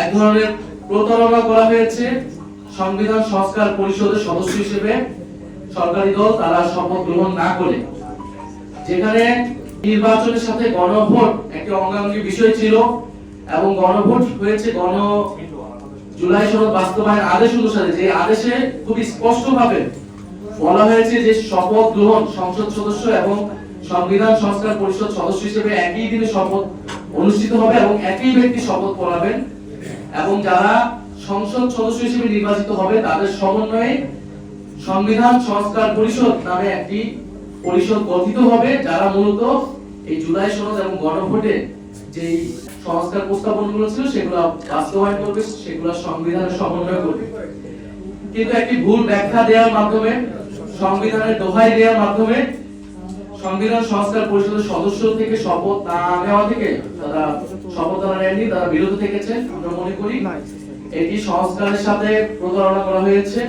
এক ধরনের প্রতারণা করা হয়েছে। সংবিধান সংস্কার পরিষদের সদস্য হিসেবে সরকারি দল তারা শপথ গ্রহণ না করে, যেখানে নির্বাচনের সাথে গণভোট একটি অঙ্গাঙ্গী বিষয় ছিল এবং গণভোট হয়েছে জুলাই সনদ বাস্তবায়ন আদেশ অনুসারে, যে আদেশে খুব স্পষ্টভাবে বলা হয়েছে যে শপথ গ্রহণ সংসদ সদস্য এবং সংবিধান সংস্কার পরিষদ সদস্য হিসেবে একই দিনে শপথ অনুষ্ঠিত হবে এবং একই ব্যক্তি শপথ পড়াবেন, এবং যারা সংসদ সদস্য হিসেবে নির্বাচিত হবে তাদের সমন্বয়ে সংবিধান সংস্কার পরিষদ নামে একটি পরিষদ গঠিত হবে, যারা মূলত এই জুলাই সনদ এবং গণভোটে যে সংস্কার প্রস্তাবনাগুলো ছিল সেগুলো বাস্তবায়ন করবে, সেগুলো সংবিধানের সমন্বয় করবে। কিন্তু একটি ভুল ব্যাখ্যা দেওয়ার মাধ্যমে, সংবিধানের দোহাই দেওয়ার মাধ্যমে সংবিধান সংস্কার পরিষদের সদস্য থেকে শপথ না নেওয়া থেকে তারা শপথ নেননি, তারা বিরত থেকেছেন। আমরা মনে করি এটি সংস্কারের সাথে প্রতারণা করা হয়েছে।